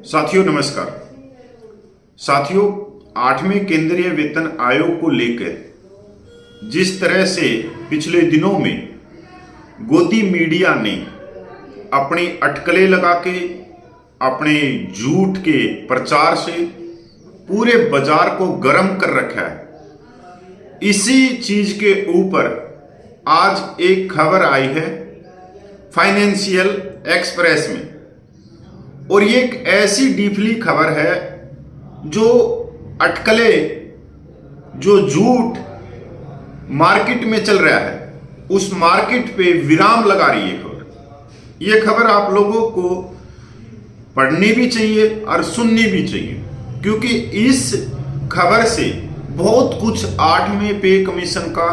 साथियों नमस्कार। साथियों, 8वें केंद्रीय वेतन आयोग को लेकर जिस तरह से पिछले दिनों में गोदी मीडिया ने अपनी अटकलें लगा के अपने झूठ के प्रचार से पूरे बाजार को गर्म कर रखा है, इसी चीज के ऊपर आज एक खबर आई है फाइनेंशियल एक्सप्रेस में। और ये एक ऐसी डीपली खबर है जो अटकले, जो झूठ मार्केट में चल रहा है, उस मार्केट पे विराम लगा रही है खबर। ये खबर आप लोगों को पढ़नी भी चाहिए और सुननी भी चाहिए, क्योंकि इस खबर से बहुत कुछ 8वें पे कमीशन का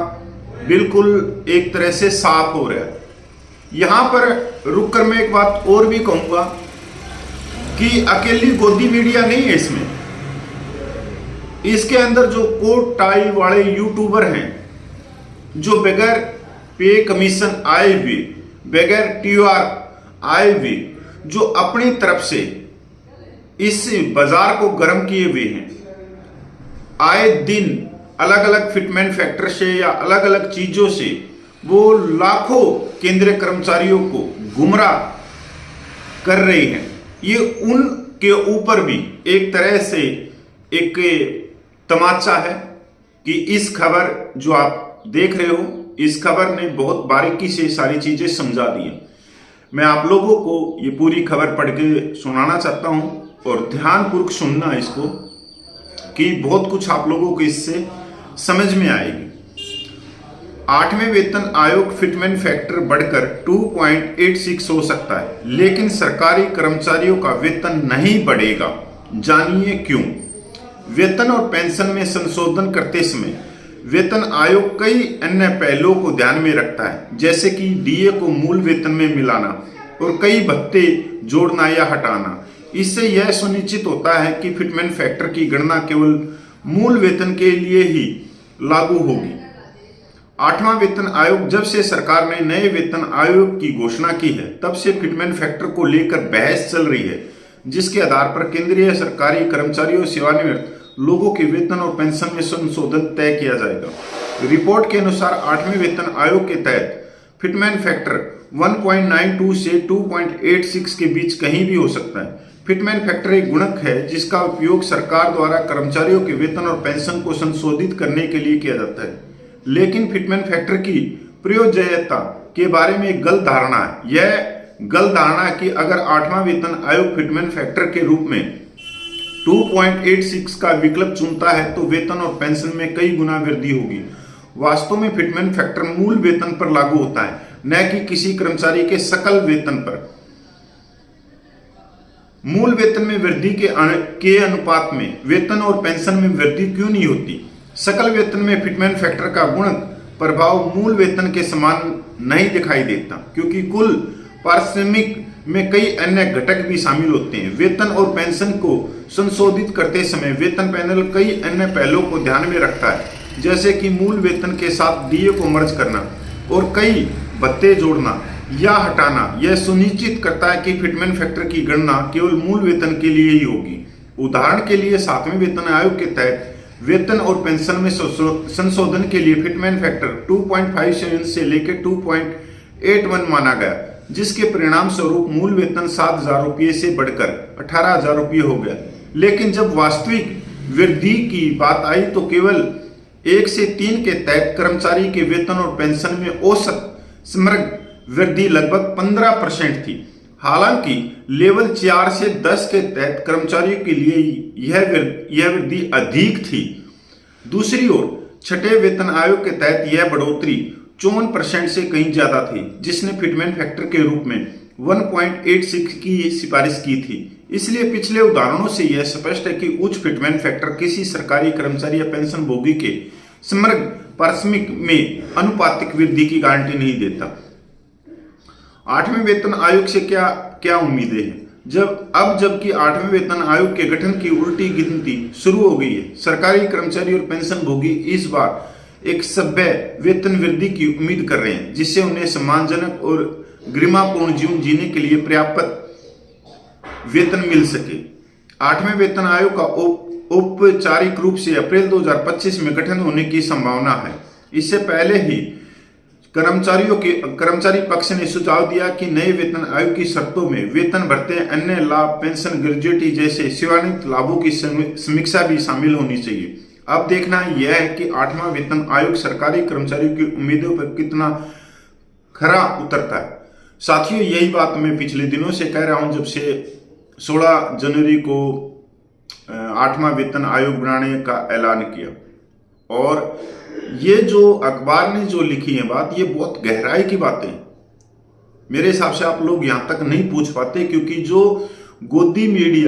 बिल्कुल एक तरह से साफ हो रहा है। यहां पर रुककर मैं एक बात और भी कहूंगा कि अकेली गोदी मीडिया नहीं है इसमें, इसके अंदर जो कोट टाई वाले यूट्यूबर हैं, जो बगैर पे कमीशन आए हुए, बगैर TR आए हुए, जो अपनी तरफ से इस बाजार को गर्म किए हुए हैं, आए दिन अलग अलग फिटमेंट फैक्टर से या अलग अलग चीजों से वो लाखों केंद्रीय कर्मचारियों को गुमराह कर रहे हैं। ये उनके ऊपर भी एक तरह से एक तमाचा है कि इस खबर जो आप देख रहे हो, इस खबर ने बहुत बारीकी से सारी चीजें समझा दी है। मैं आप लोगों को ये पूरी खबर पढ़ के सुनाना चाहता हूं और ध्यानपूर्वक सुनना इसको, कि बहुत कुछ आप लोगों को इससे समझ में आएगी। 8वें वेतन आयोग फिटमेंट फैक्टर बढ़कर 2.86 हो सकता है, लेकिन सरकारी कर्मचारियों का वेतन नहीं बढ़ेगा। जानिए क्यों। वेतन और पेंशन में संशोधन करते समय वेतन आयोग कई अन्य पहलुओं को ध्यान में रखता है, जैसे कि DA को मूल वेतन में मिलाना और कई भत्ते जोड़ना या हटाना। इससे यह सुनिश्चित होता है कि फिटमेंट फैक्टर की गणना केवल मूल वेतन के लिए ही लागू होगी। 8वां वेतन आयोग, जब से सरकार ने नए वेतन आयोग की घोषणा की है, तब से फिटमेंट फैक्टर को लेकर बहस चल रही है, जिसके आधार पर केंद्रीय सरकारी कर्मचारियों और सेवानिवृत्त लोगों के वेतन और पेंशन में संशोधन तय किया जाएगा। रिपोर्ट के अनुसार 8वें वेतन आयोग के तहत फिटमेंट फैक्टर 1.92 से 2.86 के बीच कहीं भी हो सकता है। फिटमेंट फैक्टर एक गुणक है जिसका उपयोग सरकार द्वारा कर्मचारियों के वेतन और पेंशन को संशोधित करने के लिए किया जाता है, लेकिन फिटमेंट फैक्टर की प्रयोज्यता के बारे में एक गलत धारणा है। यह गलत धारणा है कि अगर 8वां वेतन आयोग फिटमेंट फैक्टर के रूप में 2.86 का विकल्प चुनता है तो वेतन और पेंशन में कई गुना वृद्धि होगी। वास्तव में फिटमेंट फैक्टर मूल वेतन पर लागू होता है, न कि किसी कर्मचारी के सकल वेतन पर। मूल वेतन में वृद्धि के अनुपात में वेतन और पेंशन में वृद्धि क्यों नहीं होती? सकल वेतन में फिटमेंट फैक्टर का गुणक प्रभाव मूल वेतन के समान नहीं दिखाई देता, क्योंकि कुल पारिश्रमिक में कई अन्य घटक भी शामिल होते हैं। वेतन और पेंशन को संशोधित करते समय वेतन पैनल कई अन्य पहलुओं को ध्यान में रखता है, जैसे कि मूल वेतन के साथ DA को मर्ज करना और कई भत्ते जोड़ना या हटाना। यह सुनिश्चित करता है कि फिटमेंट फैक्टर की गणना केवल मूल वेतन के लिए ही होगी। उदाहरण के लिए 7वें वेतन आयोग के तहत वेतन और पेंशन में संशोधन के लिए फिटमेंट फैक्टर 2.57 से लेकर 2.81 माना गया, जिसके परिणाम स्वरूप मूल वेतन 7,000 रुपये से बढ़कर 18,000 रुपये हो गया। लेकिन जब वास्तविक वृद्धि की बात आई तो केवल 1 से 3 के तहत कर्मचारी के वेतन और पेंशन में औसत समग्र वृद्धि लगभग 15% थी। हालांकि लेवल 4 से 10 के तहत कर्मचारियों के लिए यह वृद्धि अधिक थी। दूसरी ओर 6ठे वेतन आयोग के तहत यह बढ़ोतरी 54% से कहीं ज्यादा थी, जिसने फिटमेंट फैक्टर के रूप में 1.86 की सिफारिश की थी। इसलिए पिछले उदाहरणों से यह स्पष्ट है कि उच्च फिटमेंट फैक्टर किसी सरकारी कर्मचारी या पेंशन भोगी के समग्र पारिश्रमिक में अनुपातिक वृद्धि की गारंटी नहीं देता। 8वें वेतन आयोग से क्या उम्मीदें हैं? जबकि 8वें वेतन आयोग के गठन की उल्टी गिनती शुरू हो गई है, सरकारी कर्मचारी और पेंशन भोगी इस बार एक सभ्य वेतन वृद्धि की उम्मीद कर रहे हैं, जिससे उन्हें सम्मानजनक और गरिमापूर्ण जीवन जीने के लिए पर्याप्त वेतन मिल सके। 8वें वेतन आयोग का औपचारिक रूप से अप्रैल 2025 में गठन होने की संभावना है। इससे पहले ही कर्मचारी पक्ष ने सुझाव दिया कि नए वेतन आयोग की शर्तों में वेतन भत्ते, अन्य लाभ, पेंशन, ग्रेजुइटी जैसे सेवानिवृत्त लाभों की समीक्षा भी शामिल होनी चाहिए। अब देखना यह है कि 8वां वेतन आयोग सरकारी कर्मचारियों की उम्मीदों पर कितना खरा उतरता है। साथियों, यही बात मैं पिछले दिनों से कह रहा हूं, जब से 16 जनवरी को 8वां वेतन आयोग बनाने का ऐलान किया। और ये जो अखबार ने जो लिखी है बात, ये बहुत गहराई की बातें मेरे हिसाब से आप लोग यहां तक नहीं पूछ पाते, क्योंकि जो गोदी मीडिया